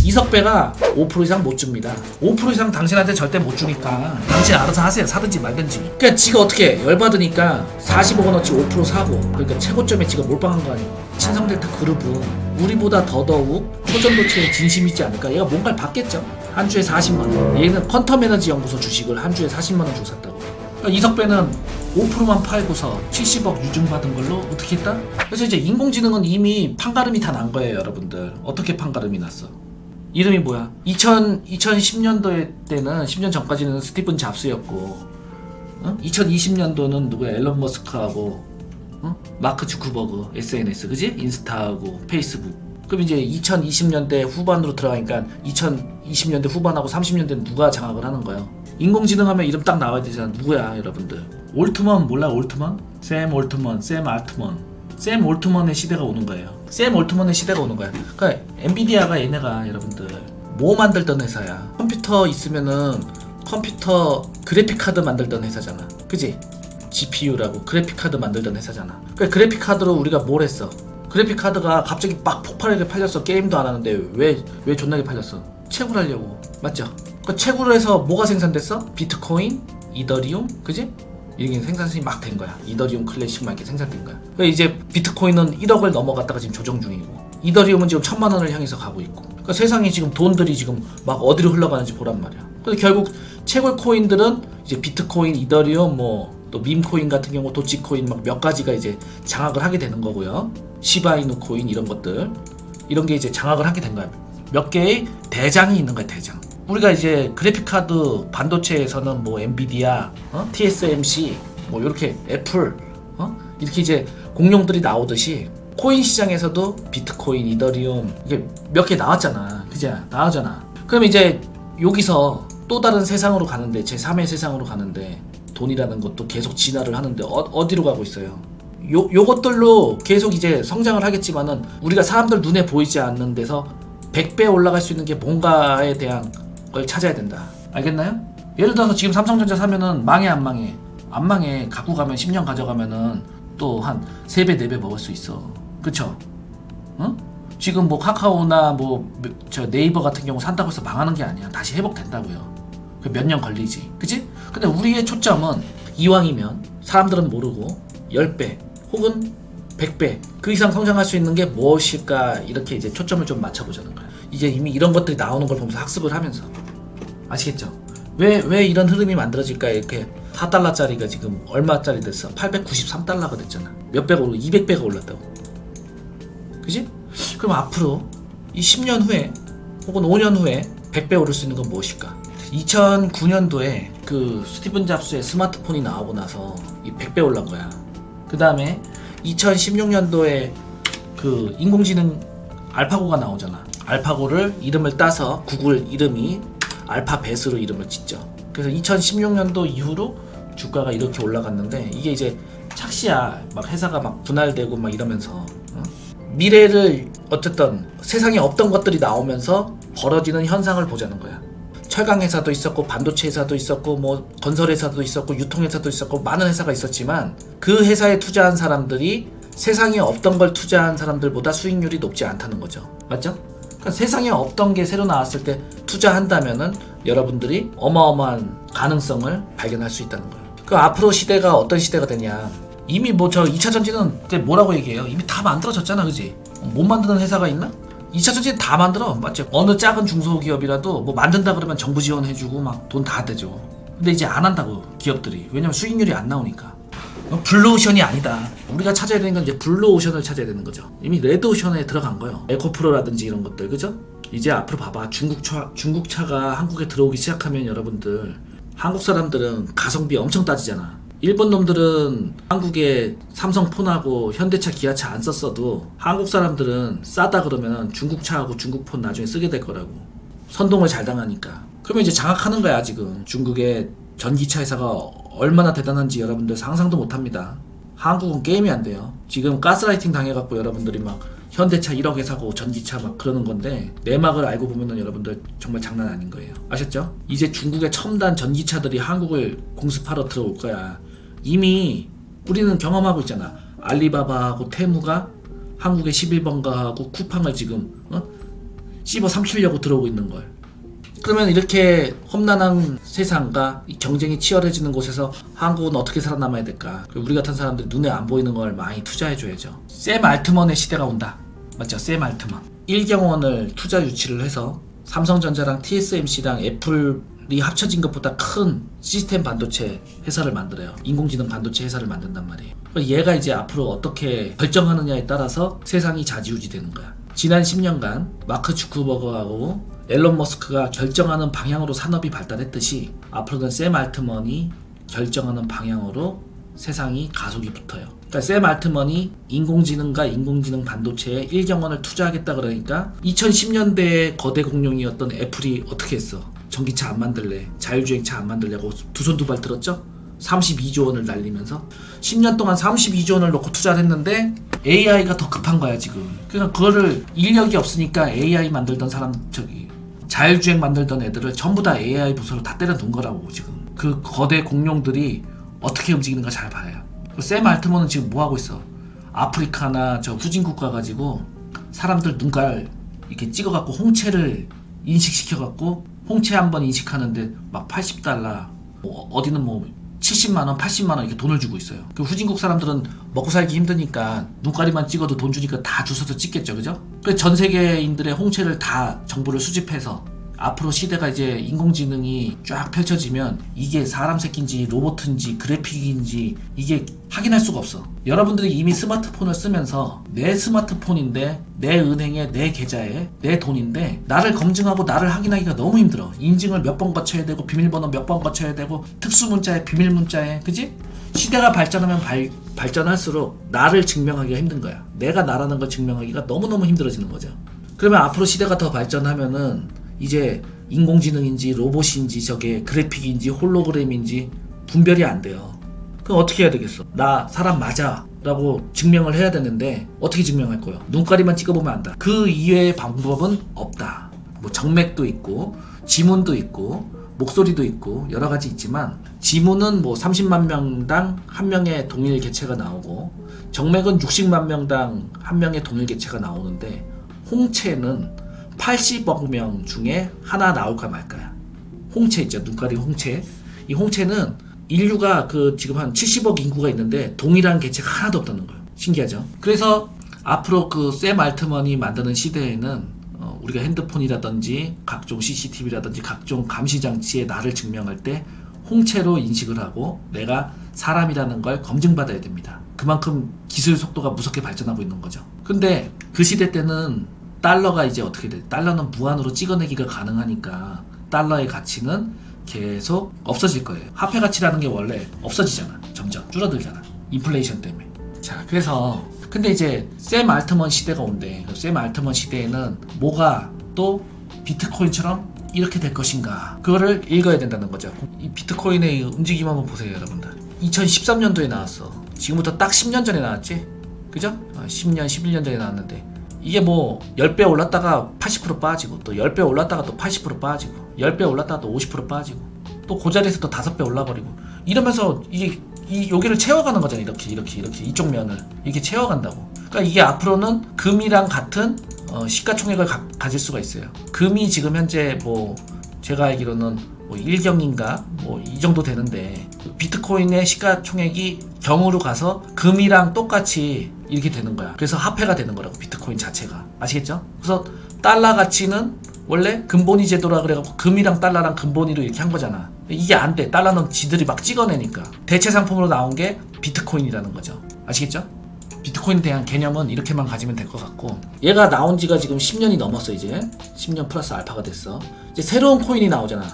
이석배가 5% 이상 못 줍니다. 5% 이상 당신한테 절대 못 주니까 당신 알아서 하세요. 사든지 말든지. 그러니까 지가 어떻게 열받으니까 40억 원어치 5% 사고, 그러니까 최고점에 지가 몰빵한 거 아니에요. 신성델타 그룹은 우리보다 더더욱 초전도체에 진심이 있지 않을까. 얘가 뭔가를 받겠죠. 한 주에 40만 원. 얘는 퀀텀에너지 연구소 주식을 한 주에 40만 원 주고 샀다고. 그러니까 이석배는 5%만 팔고서 70억 유증 받은 걸로 어떻게 했다? 그래서 이제 인공지능은 이미 판가름이 다 난 거예요, 여러분들. 어떻게 판가름이 났어? 이름이 뭐야? 2010년도에 때는 10년 전까지는 스티븐 잡스였고, 2020년도는 누구야? 앨런 머스크하고, 마크 주크버그, SNS, 그지? 인스타하고 페이스북. 그럼 이제 2020년대 후반으로 들어가니까 2020년대 후반하고 30년대는 누가 장악을 하는 거예요? 인공지능 하면 이름 딱 나와야 되잖아. 누구야, 여러분들? 올트먼 몰라? 올트먼? 샘 올트먼, 샘 알트먼. 샘 올트먼의 시대가 오는 거예요. 샘 올트먼의 시대가 오는 거야. 그러니까 엔비디아가 얘네가 여러분들 뭐 만들던 회사야. 컴퓨터 있으면은 컴퓨터 그래픽카드 만들던 회사잖아. 그지? GPU라고 그래픽카드 만들던 회사잖아. 그러니까 그래픽카드로 우리가 뭘 했어? 그래픽카드가 갑자기 막 폭발하게 팔렸어. 게임도 안 하는데 왜 존나게 팔렸어? 채굴 하려고. 맞죠? 그 채굴을 해서 뭐가 생산됐어? 비트코인, 이더리움, 그지? 이게 생산이 막 된 거야. 이더리움 클래식 막 이렇게 생산된 거야. 그러니까 이제 비트코인은 1억을 넘어갔다가 지금 조정 중이고, 이더리움은 지금 1000만 원을 향해서 가고 있고. 그러니까 세상에 지금 돈들이 지금 막 어디로 흘러가는지 보란 말이야. 그래서 결국 채굴 코인들은 이제 비트코인, 이더리움, 뭐 또 밈코인 같은 경우 도치코인 막 몇 가지가 이제 장악을 하게 되는 거고요. 시바이누 코인 이런 것들, 이런 게 이제 장악을 하게 된 거야. 몇 개의 대장이 있는 거야, 대장. 우리가 이제 그래픽카드 반도체에서는 뭐 엔비디아, TSMC, 뭐 이렇게 애플, 이렇게 이제 공룡들이 나오듯이 코인 시장에서도 비트코인, 이더리움 이게 몇 개 나왔잖아. 그지? 나오잖아. 그럼 이제 여기서 또 다른 세상으로 가는데, 제3의 세상으로 가는데 돈이라는 것도 계속 진화를 하는데 어디로 가고 있어요? 요것들로 계속 이제 성장을 하겠지만은 우리가 사람들 눈에 보이지 않는 데서 100배 올라갈 수 있는 게 뭔가에 대한 걸 찾아야 된다. 알겠나요? 예를 들어서 지금 삼성전자 사면은 망해 안 망해? 안 망해. 갖고 가면 10년 가져가면은 또 한 3배 4배 먹을 수 있어. 그쵸? 응? 지금 뭐 카카오나 뭐 저 네이버 같은 경우 산다고 해서 망하는 게 아니야. 다시 회복된다고요. 몇 년 걸리지. 그치? 근데 우리의 초점은 이왕이면 사람들은 모르고 10배 혹은 100배 그 이상 성장할 수 있는 게 무엇일까, 이렇게 이제 초점을 좀 맞춰보자는 거야. 이제 이미 이런 것들이 나오는 걸 보면서 학습을 하면서. 아시겠죠? 왜 이런 흐름이 만들어질까? 이렇게 4달러짜리가 지금 얼마짜리 됐어? 893달러가 됐잖아. 몇 배가 올라? 200배가 올랐다고. 그지? 그럼 앞으로 이 10년 후에 혹은 5년 후에 100배 오를 수 있는 건 무엇일까? 2009년도에 그 스티븐 잡스의 스마트폰이 나오고 나서 이 100배 올란 거야. 그 다음에 2016년도에 그 인공지능 알파고가 나오잖아. 알파고를 이름을 따서 구글 이름이 알파벳으로 이름을 짓죠. 그래서 2016년도 이후로 주가가 이렇게 올라갔는데, 이게 이제 착시야. 막 회사가 막 분할되고 막 이러면서, 미래를 어쨌든 세상에 없던 것들이 나오면서 벌어지는 현상을 보자는 거야. 철강 회사도 있었고, 반도체 회사도 있었고, 뭐 건설 회사도 있었고, 유통 회사도 있었고, 많은 회사가 있었지만 그 회사에 투자한 사람들이 세상에 없던 걸 투자한 사람들보다 수익률이 높지 않다는 거죠. 맞죠? 그러니까 세상에 없던 게 새로 나왔을 때 투자한다면은 여러분들이 어마어마한 가능성을 발견할 수 있다는 거예요. 그 앞으로 시대가 어떤 시대가 되냐? 이미 뭐 저 2차 전지는 그때 뭐라고 얘기해요? 이미 다 만들어졌잖아, 그지? 못 만드는 회사가 있나? 2차 전지는 다 만들어. 맞죠? 어느 작은 중소기업이라도 뭐 만든다 그러면 정부 지원해주고 막 돈 다 대죠. 근데 이제 안 한다고, 기업들이. 왜냐면 수익률이 안 나오니까. 블루오션이 아니다. 우리가 찾아야 되는 건 이제 블루오션을 찾아야 되는 거죠. 이미 레드오션에 들어간 거예요. 에코프로라든지 이런 것들, 그죠? 이제 앞으로 봐봐. 중국차가 한국에 들어오기 시작하면 여러분들, 한국 사람들은 가성비 엄청 따지잖아. 일본 놈들은 한국에 삼성폰하고 현대차, 기아차 안 썼어도 한국 사람들은 싸다 그러면 중국차하고 중국폰 나중에 쓰게 될 거라고. 선동을 잘 당하니까. 그러면 이제 장악하는 거야. 지금 중국의 전기차 회사가 얼마나 대단한지 여러분들 상상도 못합니다. 한국은 게임이 안 돼요. 지금 가스라이팅 당해갖고 여러분들이 막 현대차 1억에 사고 전기차 막 그러는 건데, 내막을 알고 보면은 여러분들 정말 장난 아닌 거예요. 아셨죠? 이제 중국의 첨단 전기차들이 한국을 공습하러 들어올 거야. 이미 우리는 경험하고 있잖아. 알리바바하고 테무가 한국의 11번가하고 쿠팡을 지금 씹어 삼키려고 들어오고 있는 걸. 그러면 이렇게 험난한 세상과 경쟁이 치열해지는 곳에서 한국은 어떻게 살아남아야 될까? 우리 같은 사람들이 눈에 안 보이는 걸 많이 투자해줘야죠. 샘 알트먼의 시대가 온다. 맞죠? 샘 알트먼. 1경 원을 투자 유치를 해서 삼성전자랑 TSMC랑 애플이 합쳐진 것보다 큰 시스템 반도체 회사를 만들어요. 인공지능 반도체 회사를 만든단 말이에요. 얘가 이제 앞으로 어떻게 결정하느냐에 따라서 세상이 좌지우지 되는 거야. 지난 10년간 마크 주크버거하고 앨런 머스크가 결정하는 방향으로 산업이 발달했듯이 앞으로는 샘 알트먼이 결정하는 방향으로 세상이 가속이 붙어요. 그러니까 샘 알트먼이 인공지능과 인공지능 반도체에 1경원을 투자하겠다 그러니까 2010년대의 거대 공룡이었던 애플이 어떻게 했어? 전기차 안 만들래, 자율주행차 안 만들려고 두 손 두 발 들었죠? 32조 원을 날리면서 10년 동안 32조 원을 놓고 투자를 했는데 AI가 더 급한 거야 지금. 그러니까 그거를 인력이 없으니까 AI 만들던 사람 자율주행 만들던 애들을 전부 다 AI 부서로 다 때려 놓은 거라고 지금. 그 거대 공룡들이 어떻게 움직이는가 잘 봐요. 샘 알트먼은 지금 뭐 하고 있어? 아프리카나 저 후진국 가가지고 사람들 눈깔 이렇게 찍어갖고 홍채를 인식시켜갖고 홍채 한번 인식하는데 막 80달러, 어디는 뭐 70만원, 80만원 이렇게 돈을 주고 있어요. 그 후진국 사람들은 먹고 살기 힘드니까 눈가리만 찍어도 돈 주니까 다 주워서 찍겠죠, 그죠? 그래서 전 세계인들의 홍채를 다 정보를 수집해서 앞으로 시대가 이제 인공지능이 쫙 펼쳐지면 이게 사람 새끼인지 로봇인지 그래픽인지 이게 확인할 수가 없어. 여러분들이 이미 스마트폰을 쓰면서 내 스마트폰인데 내 은행에 내 계좌에 내 돈인데 나를 검증하고 나를 확인하기가 너무 힘들어. 인증을 몇 번 거쳐야 되고 비밀번호 몇 번 거쳐야 되고 특수문자에 비밀문자에, 그지? 시대가 발전하면 발전할수록 나를 증명하기가 힘든 거야. 내가 나라는 걸 증명하기가 너무너무 힘들어지는 거죠. 그러면 앞으로 시대가 더 발전하면은 이제 인공지능인지 로봇인지 저게 그래픽인지 홀로그램인지 분별이 안 돼요. 그럼 어떻게 해야 되겠어? 나 사람 맞아 라고 증명을 해야 되는데 어떻게 증명할 거예요? 눈가리만 찍어보면 안다. 그 이외의 방법은 없다. 뭐 정맥도 있고 지문도 있고 목소리도 있고 여러 가지 있지만 지문은 뭐 30만 명당 한 명의 동일 개체가 나오고 정맥은 60만 명당 한 명의 동일 개체가 나오는데 홍채는 80억 명 중에 하나 나올까 말까야. 홍채 있죠, 눈가리 홍채. 이 홍채는 인류가 지금 한 70억 인구가 있는데 동일한 개체가 하나도 없다는 거예요. 신기하죠? 그래서 앞으로 샘 알트먼이 만드는 시대에는 우리가 핸드폰이라든지 각종 CCTV라든지 각종 감시장치에 나를 증명할 때 홍채로 인식을 하고 내가 사람이라는 걸 검증받아야 됩니다. 그만큼 기술 속도가 무섭게 발전하고 있는 거죠. 근데 그 시대 때는 달러가 이제 어떻게 돼? 달러는 무한으로 찍어내기가 가능하니까 달러의 가치는 계속 없어질 거예요. 화폐 가치라는 게 원래 없어지잖아. 점점 줄어들잖아. 인플레이션 때문에. 자, 그래서 근데 이제 샘 알트먼 시대가 온대. 샘 알트먼 시대에는 뭐가 또 비트코인처럼 이렇게 될 것인가? 그거를 읽어야 된다는 거죠. 이 비트코인의 움직임 한번 보세요, 여러분들. 2013년도에 나왔어. 지금부터 딱 10년 전에 나왔지? 그죠? 10년, 11년 전에 나왔는데 이게 뭐 10배 올랐다가 80% 빠지고 또 10배 올랐다가 또 80% 빠지고 10배 올랐다가 또 50% 빠지고 또 그 자리에서 또 5배 올라버리고 이러면서 이게 여기를 채워가는 거잖아. 이렇게 이쪽 면을 이렇게 채워간다고. 그러니까 이게 앞으로는 금이랑 같은 시가총액을 가질 수가 있어요. 금이 지금 현재 뭐 제가 알기로는 뭐 1경인가 뭐 이 정도 되는데 비트코인의 시가총액이 경으로 가서 금이랑 똑같이 이렇게 되는 거야. 그래서 화폐가 되는 거라고, 비트코인 자체가. 아시겠죠? 그래서 달러 가치는 원래 근본위 제도라 그래갖고 금이랑 달러랑 근본위로 이렇게 한 거잖아. 이게 안 돼. 달러는 지들이 막 찍어내니까. 대체 상품으로 나온 게 비트코인이라는 거죠. 아시겠죠? 비트코인에 대한 개념은 이렇게만 가지면 될 것 같고, 얘가 나온 지가 지금 10년이 넘었어. 이제 10년 플러스 알파가 됐어. 이제 새로운 코인이 나오잖아.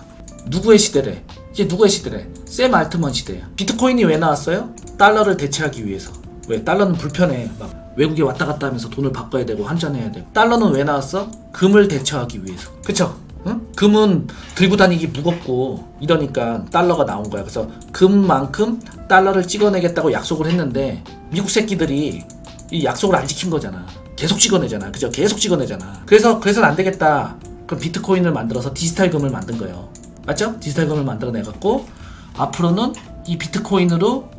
누구의 시대래? 이제 누구의 시대래? 샘 알트먼 시대야. 비트코인이 왜 나왔어요? 달러를 대체하기 위해서. 왜? 달러는 불편해. 막 외국에 왔다 갔다 하면서 돈을 바꿔야 되고 환전해야 되고. 달러는 왜 나왔어? 금을 대체하기 위해서. 그쵸? 응? 금은 들고 다니기 무겁고 이러니까 달러가 나온 거야. 그래서 금만큼 달러를 찍어내겠다고 약속을 했는데 미국 새끼들이 이 약속을 안 지킨 거잖아. 계속 찍어내잖아. 그죠? 계속 찍어내잖아. 그래서는 안 되겠다. 그럼 비트코인을 만들어서 디지털 금을 만든 거예요. 맞죠? 디지털 금을 만들어내갖고 앞으로는 이 비트코인으로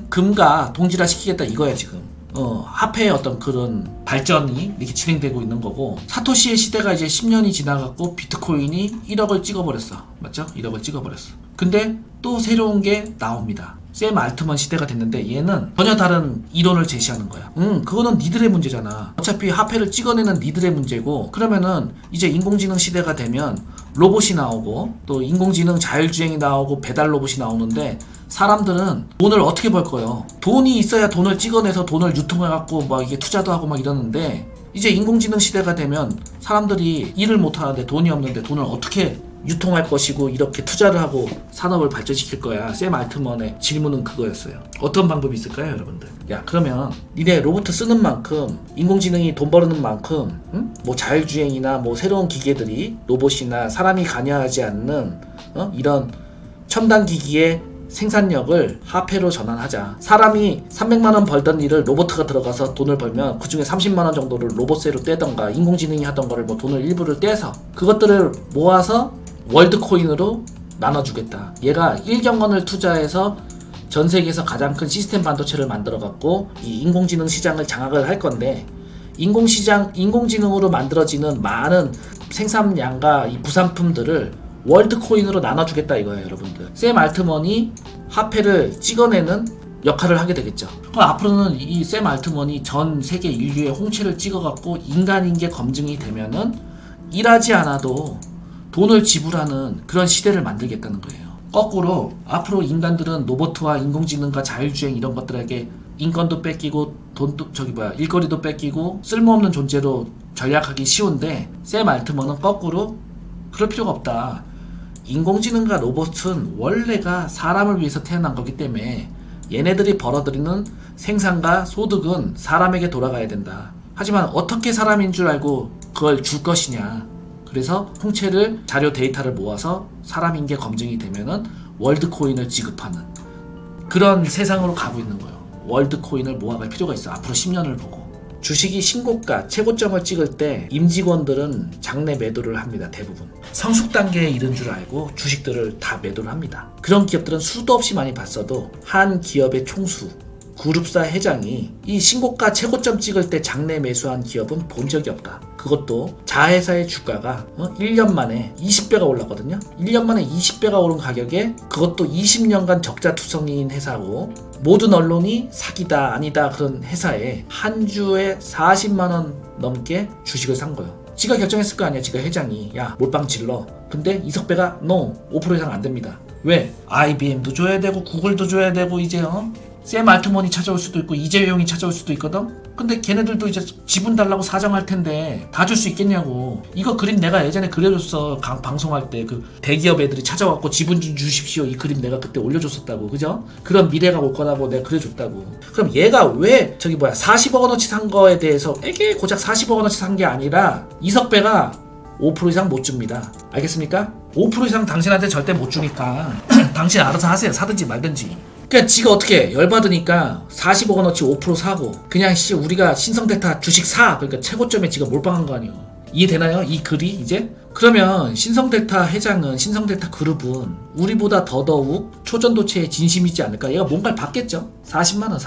금과 동질화 시키겠다 이거야 지금. 화폐의 어떤 그런 발전이 이렇게 진행되고 있는 거고, 사토시의 시대가 이제 10년이 지나갔고 비트코인이 1억을 찍어버렸어. 맞죠? 1억을 찍어버렸어. 근데 또 새로운 게 나옵니다. 샘 알트먼 시대가 됐는데 얘는 전혀 다른 이론을 제시하는 거야. 그거는 니들의 문제잖아. 어차피 화폐를 찍어내는 니들의 문제고, 그러면은 이제 인공지능 시대가 되면 로봇이 나오고 또 인공지능 자율주행이 나오고 배달 로봇이 나오는데, 사람들은 돈을 어떻게 벌 거예요? 돈이 있어야 돈을 찍어내서 돈을 유통해갖고 막 이게 투자도 하고 막 이러는데, 이제 인공지능 시대가 되면 사람들이 일을 못하는데 돈이 없는데 돈을 어떻게 유통할 것이고 이렇게 투자를 하고 산업을 발전시킬 거야. 샘 알트먼의 질문은 그거였어요. 어떤 방법이 있을까요, 여러분들? 야, 그러면 니네 로봇 쓰는 만큼, 인공지능이 돈 버는 만큼, 뭐 자율주행이나 뭐 새로운 기계들이, 로봇이나 사람이 관여하지 않는 이런 첨단 기기의 생산력을 화폐로 전환하자. 사람이 300만원 벌던 일을 로봇가 들어가서 돈을 벌면 그 중에 30만원 정도를 로봇세로 떼던가 인공지능이 하던 거를 뭐 돈을 일부를 떼서 그것들을 모아서 월드코인으로 나눠주겠다. 얘가 1경원을 투자해서 전 세계에서 가장 큰 시스템 반도체를 만들어 갖고 이 인공지능 시장을 장악을 할 건데, 인공지능으로 만들어지는 많은 생산량과 이 부산품들을 월드코인으로 나눠주겠다 이거예요, 여러분들. 샘 알트먼이 화폐를 찍어내는 역할을 하게 되겠죠. 그럼 앞으로는 이 샘 알트먼이 전 세계 인류의 홍채를 찍어갖고 인간인 게 검증이 되면은 일하지 않아도 돈을 지불하는 그런 시대를 만들겠다는 거예요. 거꾸로 앞으로 인간들은 로봇과 인공지능과 자율주행 이런 것들에게 인권도 뺏기고 돈도 일거리도 뺏기고 쓸모없는 존재로 전락하기 쉬운데, 샘 알트먼은 거꾸로 그럴 필요가 없다. 인공지능과 로봇은 원래가 사람을 위해서 태어난 거기 때문에 얘네들이 벌어들이는 생산과 소득은 사람에게 돌아가야 된다. 하지만 어떻게 사람인 줄 알고 그걸 줄 것이냐. 그래서 홍채를, 자료 데이터를 모아서 사람인 게 검증이 되면은 월드코인을 지급하는 그런 세상으로 가고 있는 거예요. 월드코인을 모아갈 필요가 있어. 앞으로 10년을 보고. 주식이 신고가, 최고점을 찍을 때 임직원들은 장내 매도를 합니다. 대부분 성숙 단계에 이른 줄 알고 주식들을 다 매도를 합니다. 그런 기업들은 수도 없이 많이 봤어도 한 기업의 총수, 그룹사 회장이 이 신고가 최고점 찍을 때 장내 매수한 기업은 본 적이 없다. 그것도 자회사의 주가가 1년 만에 20배가 올랐거든요. 1년 만에 20배가 오른 가격에, 그것도 20년간 적자투성이인 회사고 모든 언론이 사기다 아니다 그런 회사에 한 주에 40만원 넘게 주식을 산 거예요. 지가 결정했을 거 아니야. 지가 회장이 야 몰빵 질러. 근데 이석배가 no, 5% 이상 안 됩니다. 왜? IBM도 줘야 되고 구글도 줘야 되고 이제 샘 알트먼이 찾아올 수도 있고 이재용이 찾아올 수도 있거든? 근데 걔네들도 이제 지분 달라고 사정할 텐데 다 줄 수 있겠냐고. 이거 그림 내가 예전에 그려줬어. 방송할 때 그 대기업 애들이 찾아왔고 지분 좀 주십시오. 이 그림 내가 그때 올려줬었다고. 그죠? 그런 미래가 올 거라고 내가 그려줬다고. 그럼 얘가 왜 40억 원어치 산 거에 대해서 이게 고작 40억 원어치 산 게 아니라 이석배가 5% 이상 못 줍니다. 알겠습니까? 5% 이상 당신한테 절대 못 주니까 당신 알아서 하세요. 사든지 말든지. 그러니까 지가 어떻게 열받으니까 40억 원어치 5% 사고 그냥 우리가 신성델타 주식 사. 그러니까 최고점에 지가 몰빵한 거 아니에요. 이해되나요? 이 글이 이제? 그러면 신성델타 회장은, 신성델타 그룹은 우리보다 더더욱 초전도체에 진심이지 않을까? 얘가 뭔가를 받겠죠? 40만원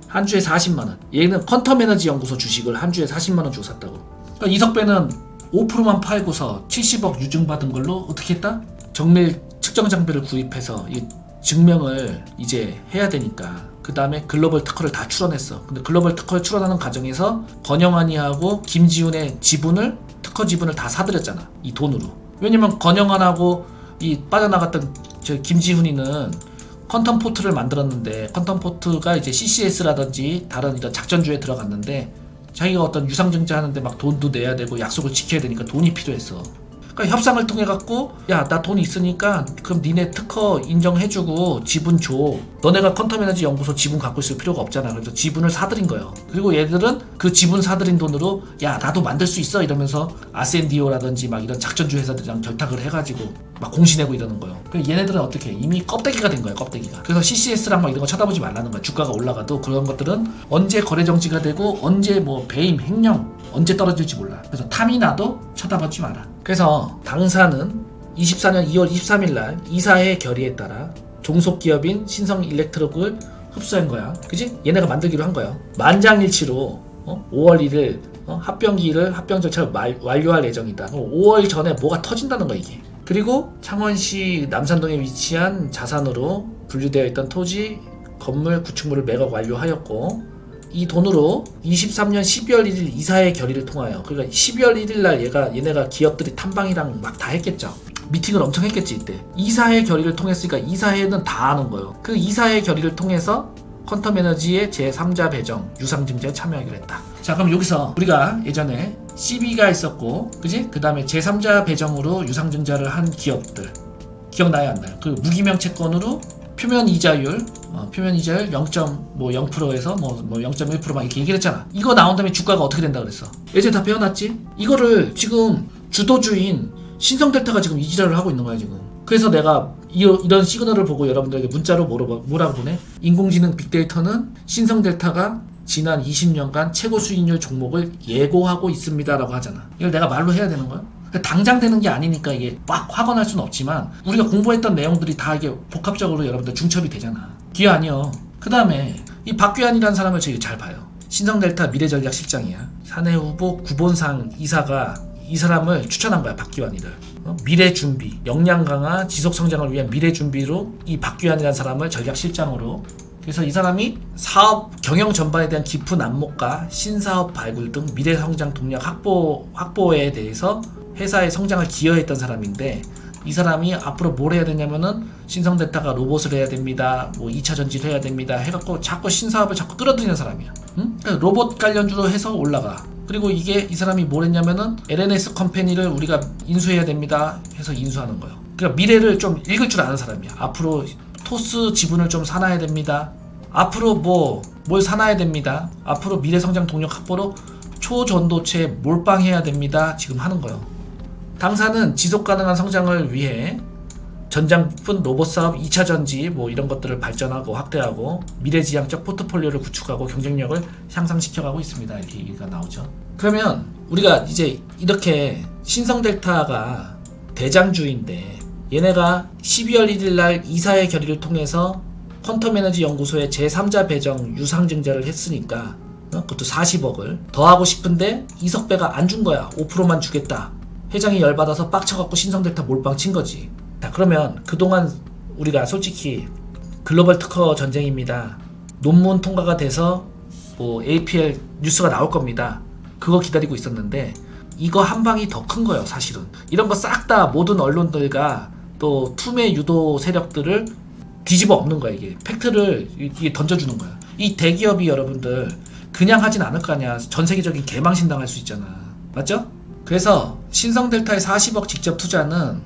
한 주에 40만원. 얘는 퀀텀에너지 연구소 주식을 한 주에 40만원 주고 샀다고. 그러니까 이석배는 5%만 팔고서 70억 유증받은 걸로 어떻게 했다? 정밀 측정 장비를 구입해서 이 증명을 이제 해야 되니까 그 다음에 글로벌 특허를 다 출원했어. 근데 글로벌 특허를 출원하는 과정에서 권영환이하고 김지훈의 특허 지분을 다 사들였잖아. 이 돈으로. 왜냐면 권영환하고 이 빠져나갔던 저 김지훈이는 퀀텀 포트를 만들었는데, 퀀텀 포트가 이제 CCS라든지 다른 이런 작전주에 들어갔는데 자기가 어떤 유상증자 하는데 막 돈도 내야 되고 약속을 지켜야 되니까 돈이 필요했어. 그러니까 협상을 통해 갖고 야 나 돈 있으니까 그럼 니네 특허 인정해주고 지분 줘. 너네가 퀀텀에너지 연구소 지분 갖고 있을 필요가 없잖아. 그래서 지분을 사들인 거예요. 그리고 얘들은 그 지분 사들인 돈으로 야 나도 만들 수 있어 이러면서 아센디오라든지 막 이런 작전주 회사들이랑 결탁을 해가지고 막 공시내고 이러는 거예요. 그래서 얘네들은 어떻게 이미 껍데기가 된 거예요. 껍데기가. 그래서 CCS랑 막 이런 거 쳐다보지 말라는 거야. 주가가 올라가도 그런 것들은 언제 거래 정지가 되고 언제 뭐 배임 횡령 언제 떨어질지 몰라. 그래서 탐이 나도 쳐다보지 마라. 그래서 당사는 24년 2월 23일 날 이사회 결의에 따라 종속기업인 신성일렉트릭을 흡수한 거야. 그지? 얘네가 만들기로 한 거야. 만장일치로 5월 1일 합병 절차를 완료할 예정이다. 5월 전에 뭐가 터진다는 거야 이게. 그리고 창원시 남산동에 위치한 자산으로 분류되어 있던 토지, 건물, 구축물을 매각 완료하였고 이 돈으로 23년 12월 1일 이사회 결의를 통하여, 그러니까 12월 1일 날 얘네가 기업들이 탐방이랑 막 다 했겠죠. 미팅을 엄청 했겠지 이때. 이사회 결의를 통했으니까 이사회는 다 아는 거예요. 그 이사회 결의를 통해서 퀀텀에너지의 제3자 배정 유상증자에 참여하기로 했다. 자, 그럼 여기서 우리가 예전에 CB가 있었고, 그지? 그 다음에 제3자 배정으로 유상증자를 한 기업들 기억나요 안 나요? 그 무기명 채권으로 표면 이자율 0.0%에서 0.1% 막 이렇게 얘기를 했잖아. 이거 나온 다음에 주가가 어떻게 된다 그랬어? 예전에 다 배워놨지? 이거를 지금 주도주인 신성델타가 지금 이 지랄을 하고 있는 거야 지금. 그래서 내가 이런 시그널을 보고 여러분들에게 문자로 뭐라고 보내? 인공지능 빅데이터는 신성델타가 지난 20년간 최고 수익률 종목을 예고하고 있습니다 라고 하잖아. 이걸 내가 말로 해야 되는 거야? 당장 되는 게 아니니까 이게 막 확언할 수는 없지만 우리가 공부했던 내용들이 다 이게 복합적으로 여러분들 중첩이 되잖아. 기회 아니요. 그 다음에 이 박규환이라는 사람을 저희 잘 봐요. 신성델타 미래전략실장이야. 사내 후보 구본상 이사가 이 사람을 추천한 거야. 박규환이를. 미래준비, 역량 강화, 지속성장을 위한 미래준비로 이 박규환이라는 사람을 전략실장으로. 그래서 이 사람이 사업 경영 전반에 대한 깊은 안목과 신사업 발굴 등 미래성장 동력 확보에 대해서 회사의 성장을 기여했던 사람인데, 이 사람이 앞으로 뭘 해야 되냐면은 신성델타가 로봇을 해야 됩니다, 뭐 2차 전지를 해야 됩니다 해갖고 자꾸 신사업을 자꾸 끌어들이는 사람이야. 응? 그러니까 로봇 관련주로 해서 올라가. 그리고 이 사람이 뭘 했냐면은 LNS 컴퍼니를 우리가 인수해야 됩니다 해서 인수하는 거예요. 그러니까 미래를 좀 읽을 줄 아는 사람이야. 앞으로 토스 지분을 좀 사놔야 됩니다. 앞으로 뭘 사놔야 됩니다. 앞으로 미래성장 동력 확보로 초전도체 몰빵해야 됩니다. 지금 하는 거예요. 당사는 지속가능한 성장을 위해 전장품 로봇 사업 2차 전지 이런 것들을 발전하고 확대하고 미래지향적 포트폴리오를 구축하고 경쟁력을 향상시켜가고 있습니다. 이렇게 얘기가 나오죠. 그러면 우리가 이제 이렇게 신성델타가 대장주인데 얘네가 12월 1일 날 이사회 결의를 통해서 퀀텀에너지 연구소에 제3자 배정 유상증자를 했으니까 그것도 40억을 더하고 싶은데 이석배가 안 준 거야. 5%만 주겠다. 회장이 열받아서 빡쳐갖고 신성델타 몰빵 친 거지. 자, 그러면 그동안 우리가 솔직히 글로벌 특허 전쟁입니다. 논문 통과가 돼서 APL 뉴스가 나올 겁니다. 그거 기다리고 있었는데 이거 한 방이 더 큰 거예요 사실은. 이런 거 싹 다 모든 언론들과 또 투매 유도 세력들을 뒤집어 엎는 거야. 이게 팩트를 이게 던져주는 거야. 이 대기업이 여러분들 그냥 하진 않을 거 아니야. 전 세계적인 개망신 당할 수 있잖아. 맞죠? 그래서 신성델타의 40억 직접 투자는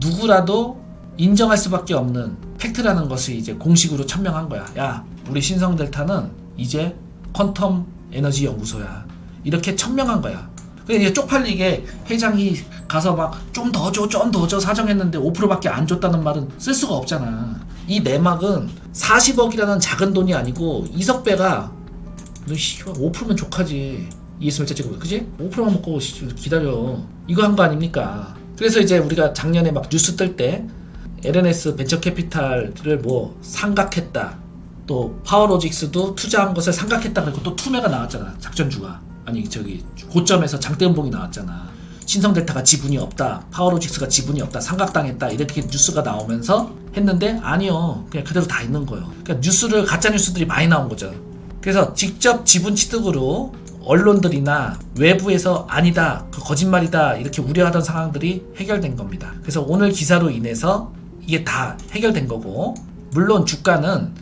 누구라도 인정할 수밖에 없는 팩트라는 것을 이제 공식으로 천명한 거야. 야, 우리 신성델타는 이제 퀀텀 에너지 연구소야. 이렇게 천명한 거야. 근데 이제 쪽팔리게 회장이 가서 막 좀 더 줘 사정했는데 5%밖에 안 줬다는 말은 쓸 수가 없잖아. 이 내막은 40억이라는 작은 돈이 아니고 이석배가 너 5%면 족하지. ESML자 찍고, 그지? 5%만 먹고 기다려. 이거 한 거 아닙니까? 그래서 이제 우리가 작년에 막 뉴스 뜰 때 LNS 벤처캐피탈을 상각했다. 또 파워로직스도 투자한 것을 상각했다. 그리고 또 투매가 나왔잖아. 작전주가. 아니 고점에서 장대음봉이 나왔잖아. 신성델타가 지분이 없다. 파워로직스가 지분이 없다. 상각당했다. 이렇게 뉴스가 나오면서 했는데 아니요. 그냥 그대로 다 있는 거예요. 그러니까 뉴스를 가짜 뉴스들이 많이 나온 거죠. 그래서 직접 지분 취득으로 언론들이나 외부에서 아니다, 그 거짓말이다 이렇게 우려하던 상황들이 해결된 겁니다. 그래서 오늘 기사로 인해서 이게 다 해결된 거고, 물론 주가는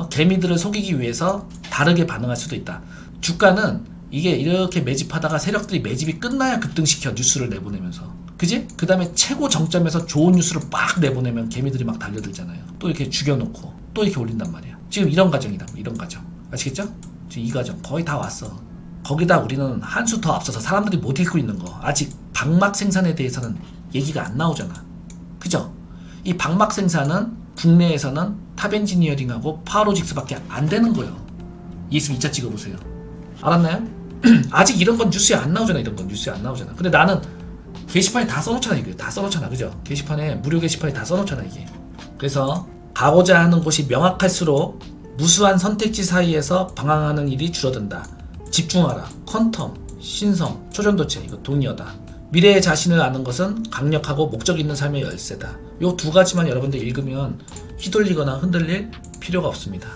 개미들을 속이기 위해서 다르게 반응할 수도 있다. 주가는 이게 이렇게 매집하다가 세력들이 매집이 끝나야 급등시켜. 뉴스를 내보내면서, 그지? 그 다음에 최고 정점에서 좋은 뉴스를 막 내보내면 개미들이 막 달려들잖아요. 또 이렇게 죽여놓고 또 이렇게 올린단 말이야. 지금 이런 과정이다. 이런 과정 아시겠죠? 지금 이 과정 거의 다 왔어. 거기다 우리는 한 수 더 앞서서 사람들이 못 읽고 있는 거, 아직 방막 생산에 대해서는 얘기가 안 나오잖아. 그죠? 이 방막 생산은 국내에서는 탑엔지니어링하고 파워로직스밖에 안 되는 거예요. 있으면 2차 찍어보세요. 알았나요? 아직 이런 건 뉴스에 안 나오잖아. 이런 건 뉴스에 안 나오잖아. 근데 나는 게시판에 다 써놓잖아. 이게 다 써놓잖아. 그죠? 게시판에, 무료 게시판에 다 써놓잖아 이게. 그래서 가고자 하는 곳이 명확할수록 무수한 선택지 사이에서 방황하는 일이 줄어든다. 집중하라. 퀀텀, 신성, 초전도체 이거 동의어다. 미래의 자신을 아는 것은 강력하고 목적 있는 삶의 열쇠다. 요 두 가지만 여러분들 읽으면 휘둘리거나 흔들릴 필요가 없습니다.